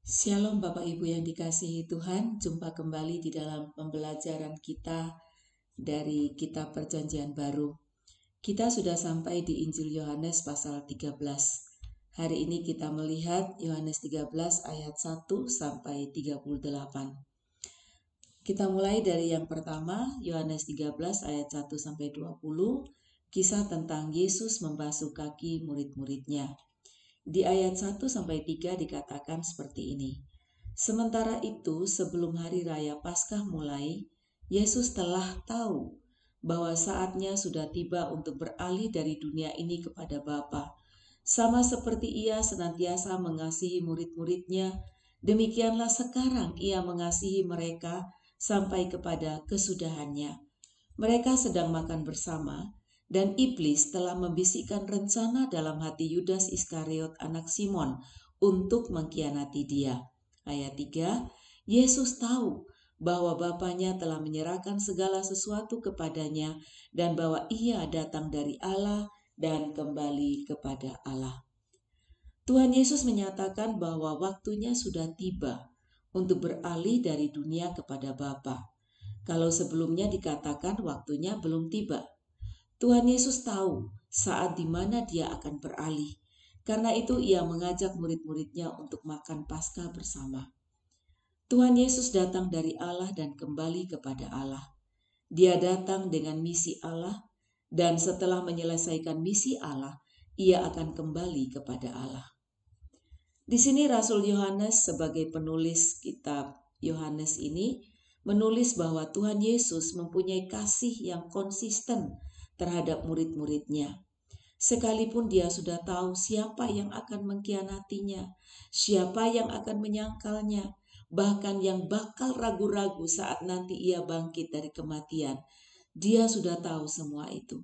Shalom Bapak Ibu yang dikasihi Tuhan, jumpa kembali di dalam pembelajaran kita dari Kitab Perjanjian Baru. Kita sudah sampai di Injil Yohanes pasal 13. Hari ini kita melihat Yohanes 13 ayat 1 sampai 38. Kita mulai dari yang pertama, Yohanes 13 ayat 1 sampai 20, kisah tentang Yesus membasuh kaki murid-muridnya. Di ayat 1 sampai 3 dikatakan seperti ini. Sementara itu, sebelum hari raya Paskah mulai, Yesus telah tahu bahwa saatnya sudah tiba untuk beralih dari dunia ini kepada Bapa. Sama seperti Ia senantiasa mengasihi murid-muridnya, demikianlah sekarang Ia mengasihi mereka sampai kepada kesudahannya. Mereka sedang makan bersama, dan iblis telah membisikkan rencana dalam hati Yudas Iskariot anak Simon untuk mengkhianati Dia. Ayat 3, Yesus tahu bahwa Bapanya telah menyerahkan segala sesuatu kepadanya dan bahwa Ia datang dari Allah dan kembali kepada Allah. Tuhan Yesus menyatakan bahwa waktunya sudah tiba untuk beralih dari dunia kepada Bapa. Kalau sebelumnya dikatakan waktunya belum tiba. Tuhan Yesus tahu saat di mana Dia akan beralih. Karena itu Ia mengajak murid-muridnya untuk makan Paskah bersama. Tuhan Yesus datang dari Allah dan kembali kepada Allah. Dia datang dengan misi Allah, dan setelah menyelesaikan misi Allah, Ia akan kembali kepada Allah. Di sini Rasul Yohanes sebagai penulis kitab Yohanes ini menulis bahwa Tuhan Yesus mempunyai kasih yang konsisten terhadap murid-muridnya. Sekalipun Dia sudah tahu siapa yang akan mengkhianatinya, siapa yang akan menyangkalnya, bahkan yang bakal ragu-ragu saat nanti Ia bangkit dari kematian. Dia sudah tahu semua itu.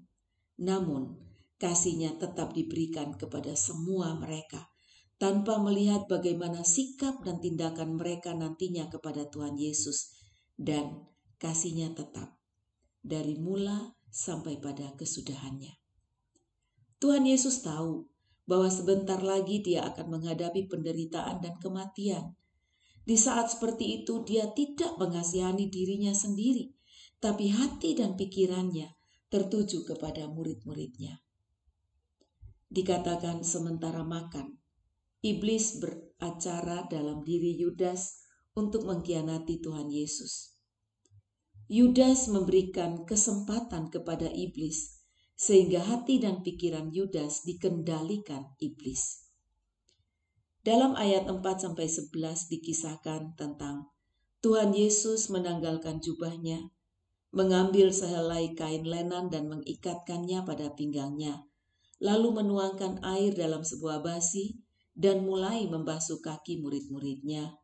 Namun, kasih-Nya tetap diberikan kepada semua mereka, tanpa melihat bagaimana sikap dan tindakan mereka nantinya kepada Tuhan Yesus. Dan kasih-Nya tetap dari mula sampai pada kesudahannya. Tuhan Yesus tahu bahwa sebentar lagi Dia akan menghadapi penderitaan dan kematian. Di saat seperti itu Dia tidak mengasihani dirinya sendiri, tapi hati dan pikirannya tertuju kepada murid-muridnya. Dikatakan sementara makan, iblis beracara dalam diri Yudas untuk mengkhianati Tuhan Yesus. Yudas memberikan kesempatan kepada iblis, sehingga hati dan pikiran Yudas dikendalikan iblis. Dalam ayat 4-11 dikisahkan tentang Tuhan Yesus menanggalkan jubahnya, mengambil sehelai kain lenan dan mengikatkannya pada pinggangnya, lalu menuangkan air dalam sebuah basi dan mulai membasuh kaki murid-muridnya,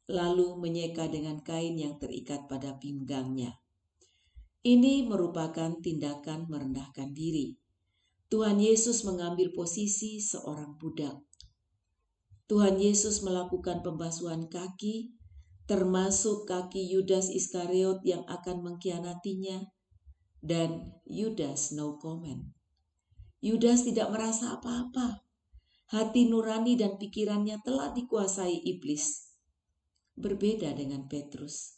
lalu menyeka dengan kain yang terikat pada pinggangnya. Ini merupakan tindakan merendahkan diri. Tuhan Yesus mengambil posisi seorang budak. Tuhan Yesus melakukan pembasuhan kaki, termasuk kaki Yudas Iskariot yang akan mengkhianatinya, dan Yudas no comment. Yudas tidak merasa apa-apa. Hati nurani dan pikirannya telah dikuasai iblis. Berbeda dengan Petrus.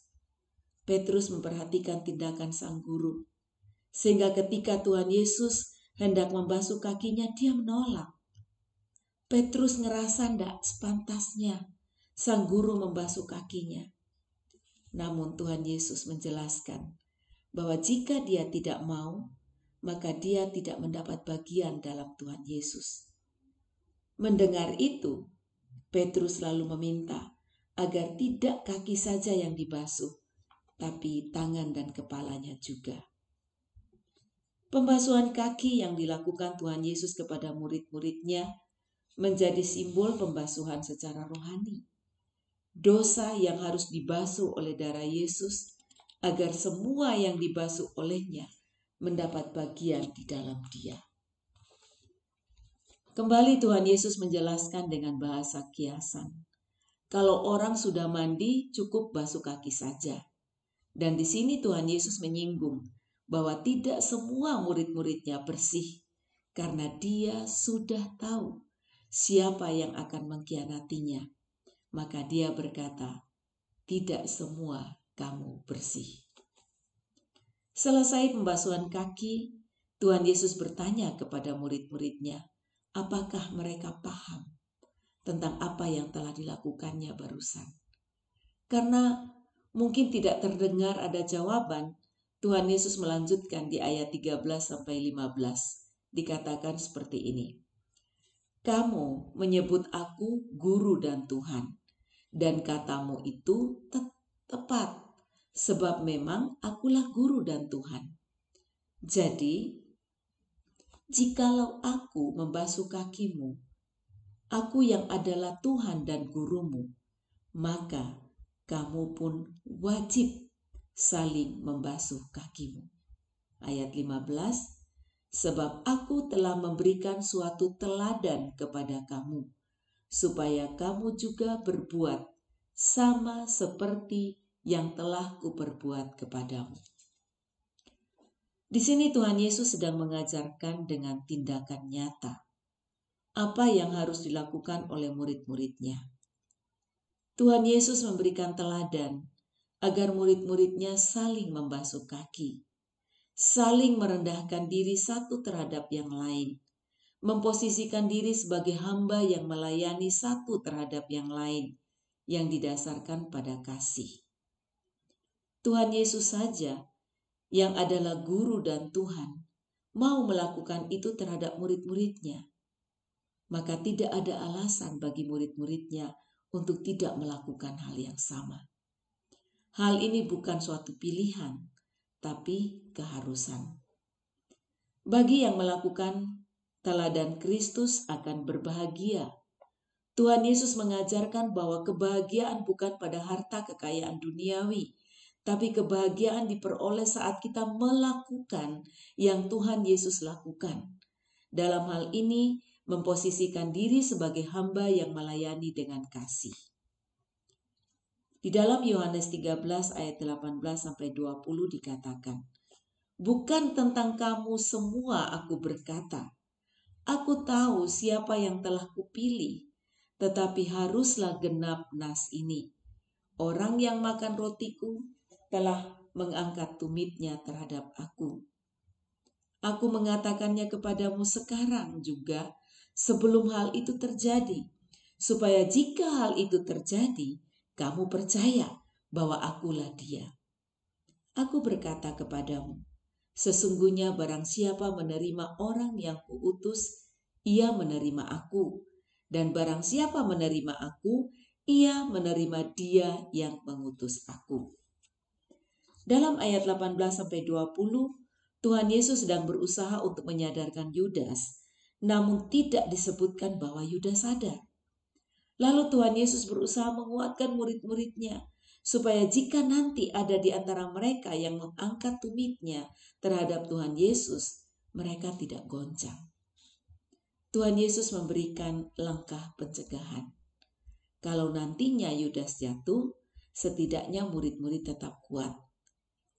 Petrus memperhatikan tindakan sang guru, sehingga ketika Tuhan Yesus hendak membasuh kakinya, dia menolak. Petrus ngerasa tidak sepantasnya sang guru membasuh kakinya. Namun Tuhan Yesus menjelaskan bahwa jika dia tidak mau, maka dia tidak mendapat bagian dalam Tuhan Yesus. Mendengar itu, Petrus lalu meminta agar tidak kaki saja yang dibasuh, tapi tangan dan kepalanya juga. Pembasuhan kaki yang dilakukan Tuhan Yesus kepada murid-muridnya menjadi simbol pembasuhan secara rohani. Dosa yang harus dibasuh oleh darah Yesus agar semua yang dibasuh olehnya mendapat bagian di dalam Dia. Kembali Tuhan Yesus menjelaskan dengan bahasa kiasan. Kalau orang sudah mandi, cukup basuh kaki saja. Dan di sini Tuhan Yesus menyinggung bahwa tidak semua murid-muridnya bersih, karena Dia sudah tahu siapa yang akan mengkhianatinya. Maka dia berkata, tidak semua kamu bersih. Selesai pembasuhan kaki, Tuhan Yesus bertanya kepada murid-muridnya, apakah mereka paham tentang apa yang telah dilakukannya barusan? Karena mungkin tidak terdengar ada jawaban, Tuhan Yesus melanjutkan di ayat 13-15. Dikatakan seperti ini. Kamu menyebut aku guru dan Tuhan, dan katamu itu tepat, sebab memang akulah guru dan Tuhan. Jadi, jikalau aku membasuh kakimu, aku yang adalah Tuhan dan gurumu, maka kamu pun wajib saling membasuh kakimu. Ayat 15, sebab aku telah memberikan suatu teladan kepada kamu, supaya kamu juga berbuat sama seperti yang telah kuperbuat kepadamu. Di sini Tuhan Yesus sedang mengajarkan dengan tindakan nyata apa yang harus dilakukan oleh murid-muridnya. Tuhan Yesus memberikan teladan agar murid-muridnya saling membasuh kaki, saling merendahkan diri satu terhadap yang lain, memposisikan diri sebagai hamba yang melayani satu terhadap yang lain, yang didasarkan pada kasih. Tuhan Yesus saja yang adalah guru dan Tuhan mau melakukan itu terhadap murid-muridnya. Maka tidak ada alasan bagi murid-muridnya untuk tidak melakukan hal yang sama. Hal ini bukan suatu pilihan, tapi keharusan. Bagi yang melakukan teladan Kristus akan berbahagia. Tuhan Yesus mengajarkan bahwa kebahagiaan bukan pada harta kekayaan duniawi, tapi kebahagiaan diperoleh saat kita melakukan yang Tuhan Yesus lakukan. Dalam hal ini, memposisikan diri sebagai hamba yang melayani dengan kasih. Di dalam Yohanes 13 ayat 18-20 dikatakan, bukan tentang kamu semua aku berkata, aku tahu siapa yang telah kupilih, tetapi haruslah genap nas ini. Orang yang makan rotiku telah mengangkat tumitnya terhadap aku. Aku mengatakannya kepadamu sekarang juga sebelum hal itu terjadi, supaya jika hal itu terjadi, kamu percaya bahwa akulah dia. Aku berkata kepadamu, sesungguhnya barang siapa menerima orang yang kuutus, ia menerima aku. Dan barang siapa menerima aku, ia menerima dia yang mengutus aku. Dalam ayat 18-20, Tuhan Yesus sedang berusaha untuk menyadarkan Yudas, namun tidak disebutkan bahwa Yudas sadar. Lalu Tuhan Yesus berusaha menguatkan murid-muridnya, supaya jika nanti ada di antara mereka yang mengangkat tumitnya terhadap Tuhan Yesus, mereka tidak goncang. Tuhan Yesus memberikan langkah pencegahan. Kalau nantinya Yudas jatuh, setidaknya murid-murid tetap kuat.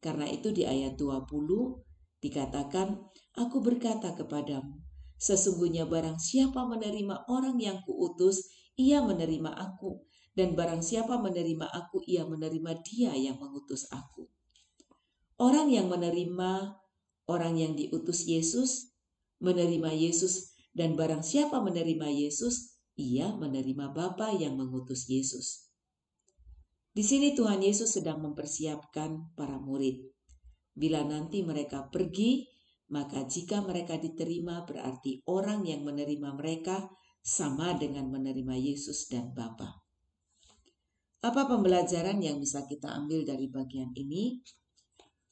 Karena itu di ayat 20 dikatakan, aku berkata kepadamu, sesungguhnya barang siapa menerima orang yang kuutus, ia menerima aku. Dan barang siapa menerima aku, ia menerima dia yang mengutus aku. Orang yang menerima orang yang diutus Yesus, menerima Yesus. Dan barang siapa menerima Yesus, ia menerima Bapa yang mengutus Yesus. Di sini Tuhan Yesus sedang mempersiapkan para murid. Bila nanti mereka pergi, maka jika mereka diterima berarti orang yang menerima mereka sama dengan menerima Yesus dan Bapa. Apa pembelajaran yang bisa kita ambil dari bagian ini?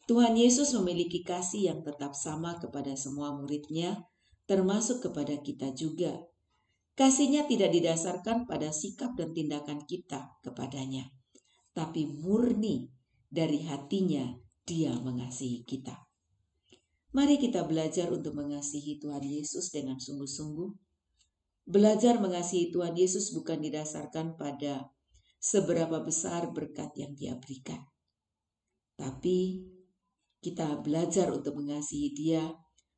Tuhan Yesus memiliki kasih yang tetap sama kepada semua murid-Nya, termasuk kepada kita juga. Kasih-Nya tidak didasarkan pada sikap dan tindakan kita kepadanya, tapi murni dari hatinya Dia mengasihi kita. Mari kita belajar untuk mengasihi Tuhan Yesus dengan sungguh-sungguh. Belajar mengasihi Tuhan Yesus bukan didasarkan pada seberapa besar berkat yang Dia berikan, tapi kita belajar untuk mengasihi Dia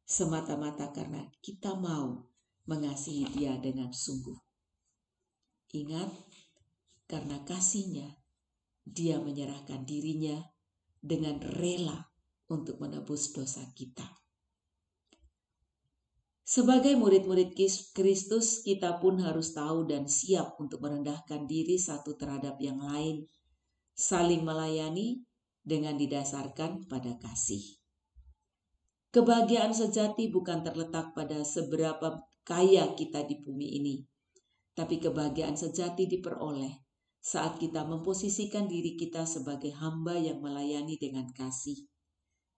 semata-mata karena kita mau mengasihi Dia dengan sungguh. Ingat, karena kasih-Nya, Dia menyerahkan dirinya dengan rela untuk menebus dosa kita. Sebagai murid-murid Kristus, kita pun harus tahu dan siap untuk merendahkan diri satu terhadap yang lain, saling melayani dengan didasarkan pada kasih. Kebahagiaan sejati bukan terletak pada seberapa kaya kita di bumi ini, tapi kebahagiaan sejati diperoleh saat kita memposisikan diri kita sebagai hamba yang melayani dengan kasih,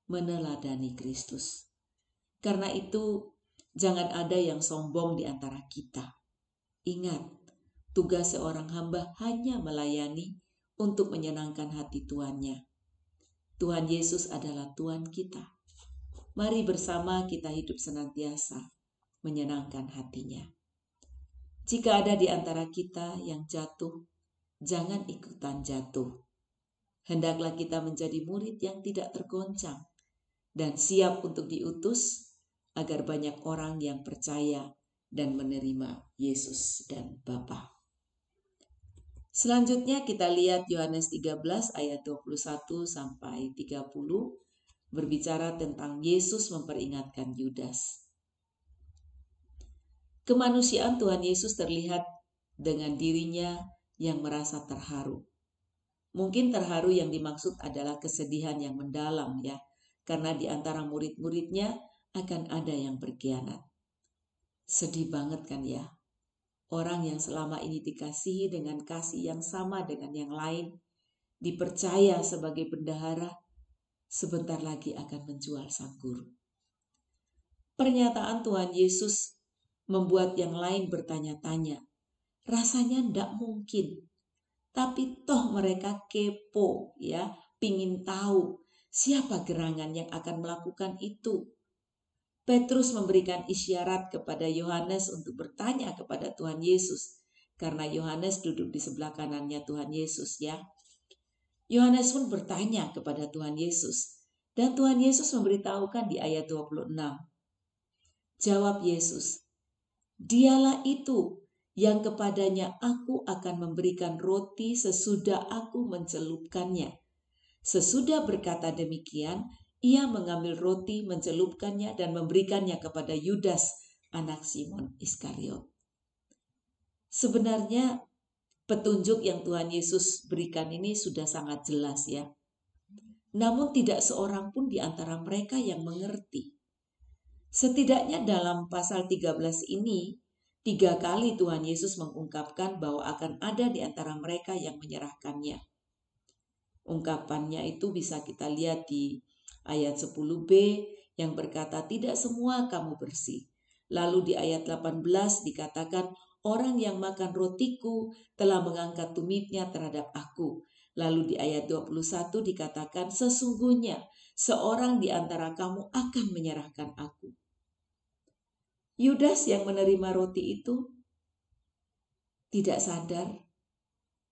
meneladani Kristus. Karena itu, jangan ada yang sombong di antara kita. Ingat, tugas seorang hamba hanya melayani untuk menyenangkan hati Tuannya. Tuhan Yesus adalah Tuhan kita. Mari bersama kita hidup senantiasa menyenangkan hati-Nya. Jika ada di antara kita yang jatuh, jangan ikutan jatuh. Hendaklah kita menjadi murid yang tidak tergoncang dan siap untuk diutus agar banyak orang yang percaya dan menerima Yesus dan Bapa. Selanjutnya kita lihat Yohanes 13 ayat 21 sampai 30 berbicara tentang Yesus memperingatkan Yudas. Kemanusiaan Tuhan Yesus terlihat dengan dirinya yang merasa terharu. Mungkin terharu yang dimaksud adalah kesedihan yang mendalam ya, karena di antara murid-muridnya akan ada yang berkhianat. Sedih banget kan ya, orang yang selama ini dikasihi dengan kasih yang sama dengan yang lain, dipercaya sebagai bendahara, sebentar lagi akan menjual sang guru. Pernyataan Tuhan Yesus membuat yang lain bertanya-tanya, rasanya ndak mungkin. Tapi toh mereka kepo ya, pingin tahu siapa gerangan yang akan melakukan itu. Petrus memberikan isyarat kepada Yohanes untuk bertanya kepada Tuhan Yesus, karena Yohanes duduk di sebelah kanannya Tuhan Yesus ya. Yohanes pun bertanya kepada Tuhan Yesus, dan Tuhan Yesus memberitahukan di ayat 26. Jawab Yesus, "Dialah itu yang kepadanya aku akan memberikan roti sesudah aku mencelupkannya." Sesudah berkata demikian, ia mengambil roti, mencelupkannya dan memberikannya kepada Yudas, anak Simon Iskariot. Sebenarnya petunjuk yang Tuhan Yesus berikan ini sudah sangat jelas ya. Namun tidak seorang pun di antara mereka yang mengerti. Setidaknya dalam pasal 13 ini, 3 kali Tuhan Yesus mengungkapkan bahwa akan ada di antara mereka yang menyerahkannya. Ungkapannya itu bisa kita lihat di ayat 10b yang berkata tidak semua kamu bersih. Lalu di ayat 18 dikatakan orang yang makan rotiku telah mengangkat tumitnya terhadap aku. Lalu di ayat 21 dikatakan sesungguhnya seorang di antara kamu akan menyerahkan aku. Yudas yang menerima roti itu tidak sadar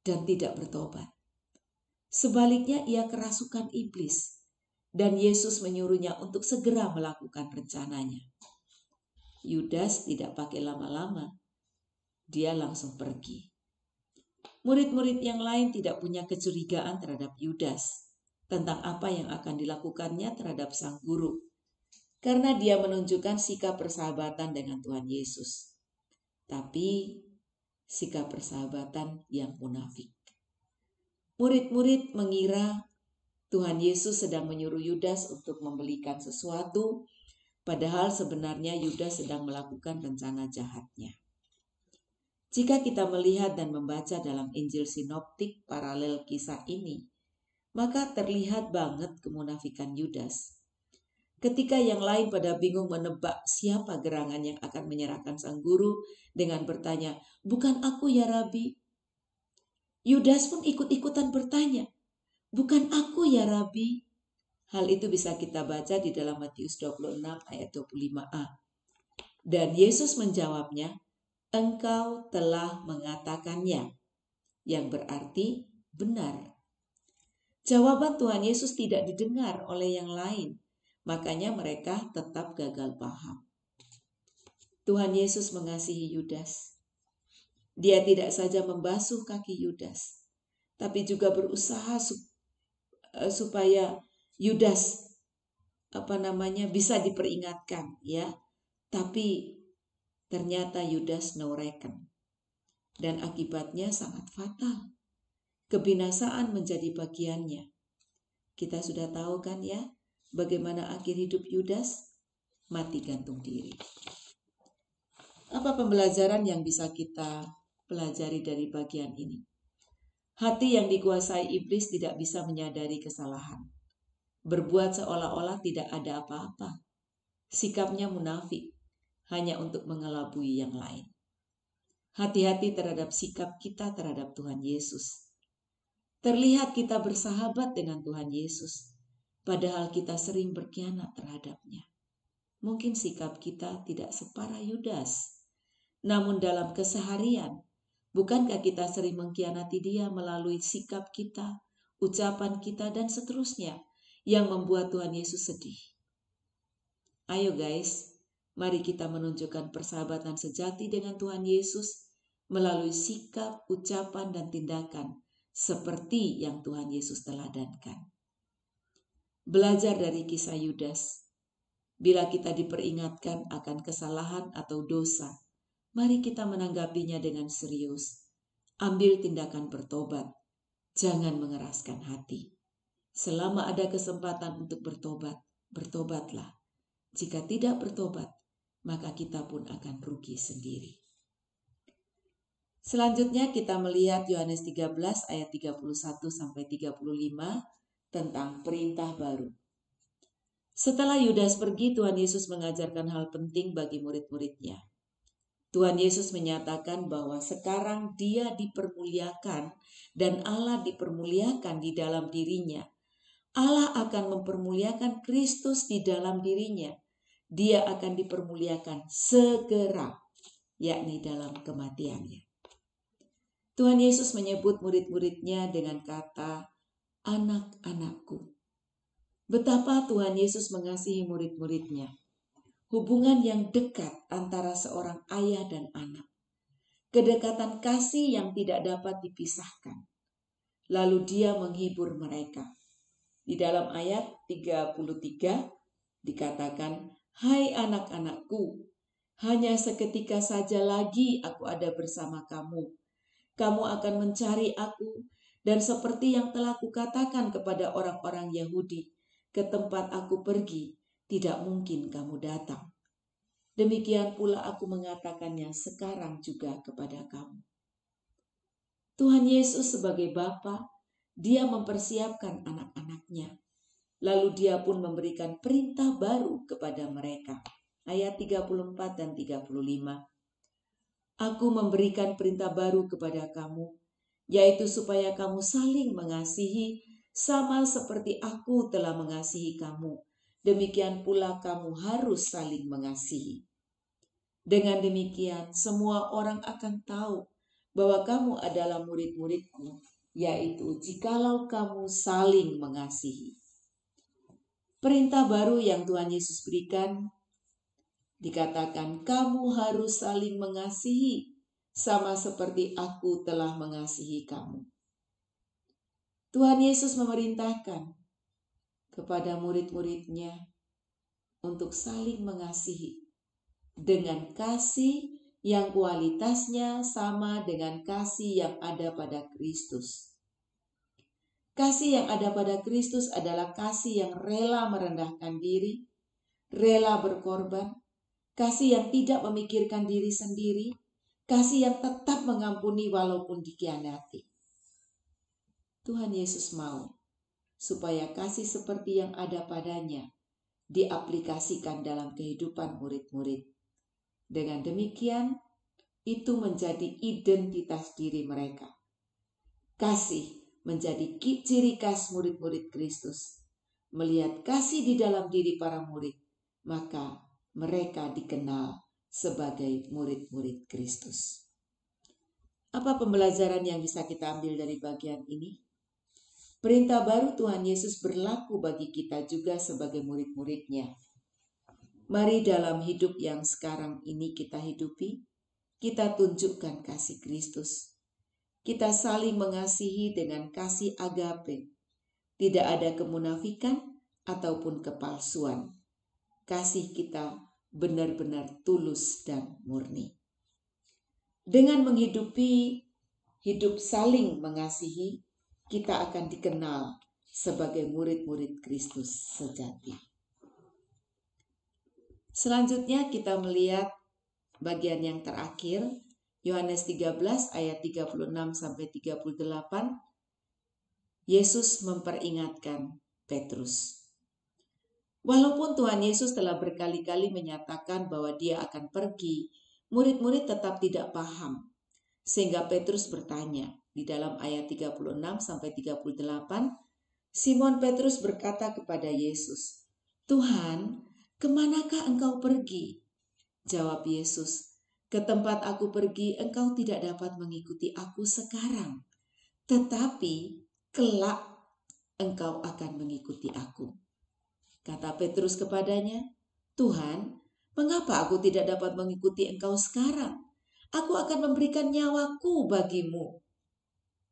dan tidak bertobat. Sebaliknya ia kerasukan iblis dan Yesus menyuruhnya untuk segera melakukan rencananya. Yudas tidak pakai lama-lama, dia langsung pergi. Murid-murid yang lain tidak punya kecurigaan terhadap Yudas tentang apa yang akan dilakukannya terhadap sang guru, karena dia menunjukkan sikap persahabatan dengan Tuhan Yesus. Tapi sikap persahabatan yang munafik. Murid-murid mengira Tuhan Yesus sedang menyuruh Yudas untuk membelikan sesuatu, padahal sebenarnya Yudas sedang melakukan rencana jahatnya. Jika kita melihat dan membaca dalam Injil Sinoptik paralel kisah ini, maka terlihat banget kemunafikan Yudas. Ketika yang lain pada bingung menebak siapa gerangan yang akan menyerahkan sang guru dengan bertanya, "Bukan aku ya Rabi?" Yudas pun ikut-ikutan bertanya, "Bukan aku ya Rabi?" Hal itu bisa kita baca di dalam Matius 26 ayat 25a. Dan Yesus menjawabnya, "Engkau telah mengatakannya," yang berarti benar. Jawaban Tuhan Yesus tidak didengar oleh yang lain. Makanya mereka tetap gagal paham. Tuhan Yesus mengasihi Yudas. Dia tidak saja membasuh kaki Yudas, tapi juga berusaha supaya Yudas bisa diperingatkan, ya. Tapi ternyata Yudas no reckon, dan akibatnya sangat fatal. Kebinasaan menjadi bagiannya. Kita sudah tahu kan, ya, bagaimana akhir hidup Yudas? Mati gantung diri. Apa pembelajaran yang bisa kita pelajari dari bagian ini? Hati yang dikuasai iblis tidak bisa menyadari kesalahan. Berbuat seolah-olah tidak ada apa-apa. Sikapnya munafik, hanya untuk mengelabui yang lain. Hati-hati terhadap sikap kita terhadap Tuhan Yesus. Terlihat kita bersahabat dengan Tuhan Yesus, padahal kita sering berkhianat terhadapnya. Mungkin sikap kita tidak separah Yudas, namun dalam keseharian, bukankah kita sering mengkhianati Dia melalui sikap kita, ucapan kita, dan seterusnya yang membuat Tuhan Yesus sedih? Ayo guys, mari kita menunjukkan persahabatan sejati dengan Tuhan Yesus melalui sikap, ucapan, dan tindakan seperti yang Tuhan Yesus teladankan. Belajar dari kisah Yudas. Bila kita diperingatkan akan kesalahan atau dosa, mari kita menanggapinya dengan serius. Ambil tindakan bertobat. Jangan mengeraskan hati. Selama ada kesempatan untuk bertobat, bertobatlah. Jika tidak bertobat, maka kita pun akan rugi sendiri. Selanjutnya kita melihat Yohanes 13 ayat 31-35 tentang perintah baru. Setelah Yudas pergi, Tuhan Yesus mengajarkan hal penting bagi murid-muridnya. Tuhan Yesus menyatakan bahwa sekarang Dia dipermuliakan dan Allah dipermuliakan di dalam dirinya. Allah akan mempermuliakan Kristus di dalam dirinya. Dia akan dipermuliakan segera, yakni dalam kematiannya. Tuhan Yesus menyebut murid-muridnya dengan kata anak-anakku. Betapa Tuhan Yesus mengasihi murid-muridnya. Hubungan yang dekat antara seorang ayah dan anak. Kedekatan kasih yang tidak dapat dipisahkan. Lalu Dia menghibur mereka. Di dalam ayat 33 dikatakan, "Hai anak-anakku, hanya seketika saja lagi aku ada bersama kamu. Kamu akan mencari aku, dan seperti yang telah kukatakan kepada orang-orang Yahudi, ke tempat aku pergi, tidak mungkin kamu datang. Demikian pula aku mengatakannya sekarang juga kepada kamu." Tuhan Yesus sebagai Bapa, Dia mempersiapkan anak-anaknya. Lalu Dia pun memberikan perintah baru kepada mereka. Ayat 34 dan 35. "Aku memberikan perintah baru kepada kamu, yaitu supaya kamu saling mengasihi sama seperti aku telah mengasihi kamu. Demikian pula kamu harus saling mengasihi. Dengan demikian semua orang akan tahu bahwa kamu adalah murid-muridku, yaitu jikalau kamu saling mengasihi." Perintah baru yang Tuhan Yesus berikan dikatakan, kamu harus saling mengasihi sama seperti aku telah mengasihi kamu. Tuhan Yesus memerintahkan kepada murid-muridnya untuk saling mengasihi dengan kasih yang kualitasnya sama dengan kasih yang ada pada Kristus. Kasih yang ada pada Kristus adalah kasih yang rela merendahkan diri, rela berkorban, kasih yang tidak memikirkan diri sendiri, kasih yang tetap mengampuni walaupun dikhianati. Tuhan Yesus mau supaya kasih seperti yang ada padanya diaplikasikan dalam kehidupan murid-murid. Dengan demikian, itu menjadi identitas diri mereka. Kasih menjadi ciri khas murid-murid Kristus. Melihat kasih di dalam diri para murid, maka mereka dikenal sebagai murid-murid Kristus. Apa pembelajaran yang bisa kita ambil dari bagian ini? Perintah baru Tuhan Yesus berlaku bagi kita juga sebagai murid-muridnya. Mari dalam hidup yang sekarang ini kita hidupi, kita tunjukkan kasih Kristus. Kita saling mengasihi dengan kasih agape. Tidak ada kemunafikan ataupun kepalsuan. Kasih kita benar-benar tulus dan murni. Dengan menghidupi hidup saling mengasihi, kita akan dikenal sebagai murid-murid Kristus sejati. Selanjutnya kita melihat bagian yang terakhir, Yohanes 13 ayat 36 sampai 38. Yesus memperingatkan Petrus. Walaupun Tuhan Yesus telah berkali-kali menyatakan bahwa dia akan pergi, murid-murid tetap tidak paham. Sehingga Petrus bertanya di dalam ayat 36 sampai 38, Simon Petrus berkata kepada Yesus, "Tuhan, kemanakah engkau pergi?" Jawab Yesus, "Ke tempat aku pergi engkau tidak dapat mengikuti aku sekarang, tetapi kelak engkau akan mengikuti aku." Kata Petrus kepadanya, "Tuhan, mengapa aku tidak dapat mengikuti engkau sekarang? Aku akan memberikan nyawaku bagimu."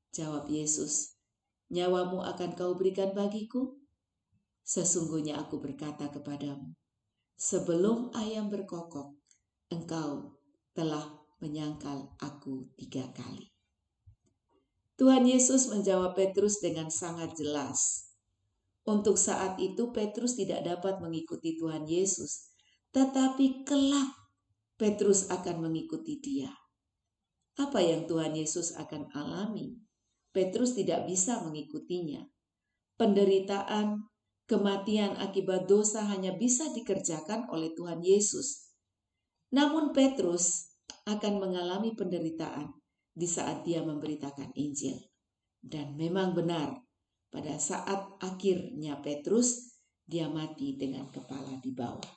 Jawab Yesus, "Nyawamu akan kau berikan bagiku? Sesungguhnya aku berkata kepadamu, sebelum ayam berkokok, engkau telah menyangkal aku 3 kali." Tuhan Yesus menjawab Petrus dengan sangat jelas. Untuk saat itu Petrus tidak dapat mengikuti Tuhan Yesus, tetapi kelak Petrus akan mengikuti dia. Apa yang Tuhan Yesus akan alami? Petrus tidak bisa mengikutinya. Penderitaan, kematian akibat dosa hanya bisa dikerjakan oleh Tuhan Yesus. Namun Petrus akan mengalami penderitaan di saat dia memberitakan Injil. Dan memang benar, pada saat akhirnya Petrus, dia mati dengan kepala di bawah.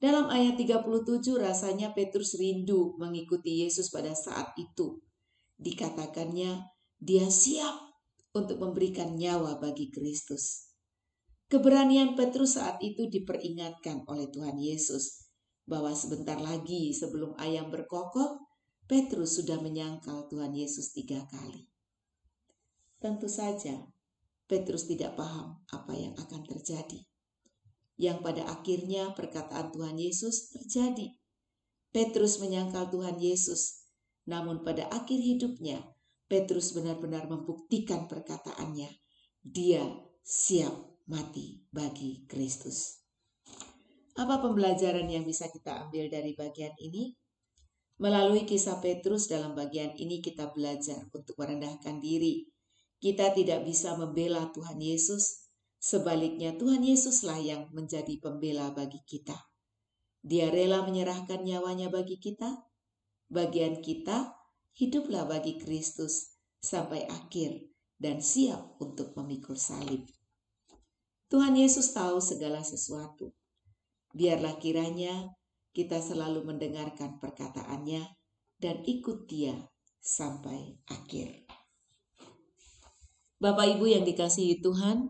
Dalam ayat 37 rasanya Petrus rindu mengikuti Yesus pada saat itu. Dikatakannya dia siap untuk memberikan nyawa bagi Kristus. Keberanian Petrus saat itu diperingatkan oleh Tuhan Yesus bahwa sebentar lagi sebelum ayam berkokok, Petrus sudah menyangkal Tuhan Yesus 3 kali. Tentu saja Petrus tidak paham apa yang akan terjadi. Yang pada akhirnya perkataan Tuhan Yesus terjadi. Petrus menyangkal Tuhan Yesus, namun pada akhir hidupnya Petrus benar-benar membuktikan perkataannya. Dia siap mati bagi Kristus. Apa pembelajaran yang bisa kita ambil dari bagian ini? Melalui kisah Petrus dalam bagian ini kita belajar untuk merendahkan diri. Kita tidak bisa membela Tuhan Yesus, sebaliknya Tuhan Yesuslah yang menjadi pembela bagi kita. Dia rela menyerahkan nyawanya bagi kita. Bagian kita, hiduplah bagi Kristus sampai akhir dan siap untuk memikul salib. Tuhan Yesus tahu segala sesuatu. Biarlah kiranya kita selalu mendengarkan perkataannya dan ikut dia sampai akhir. Bapak Ibu yang dikasihi Tuhan,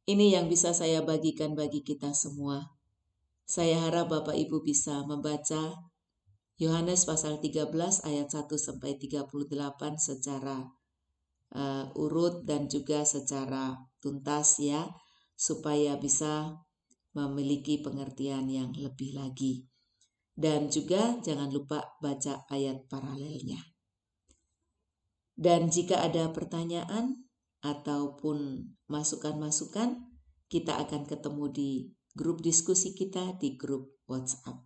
ini yang bisa saya bagikan bagi kita semua. Saya harap Bapak Ibu bisa membaca Yohanes pasal 13 ayat 1 sampai 38 secara urut dan juga secara tuntas ya, supaya bisa memiliki pengertian yang lebih lagi. Dan juga jangan lupa baca ayat paralelnya. Dan jika ada pertanyaan ataupun masukan-masukan, kita akan ketemu di grup diskusi kita di grup WhatsApp.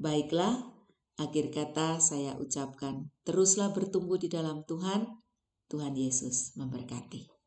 Baiklah, akhir kata saya ucapkan, teruslah bertumbuh di dalam Tuhan. Tuhan Yesus memberkati.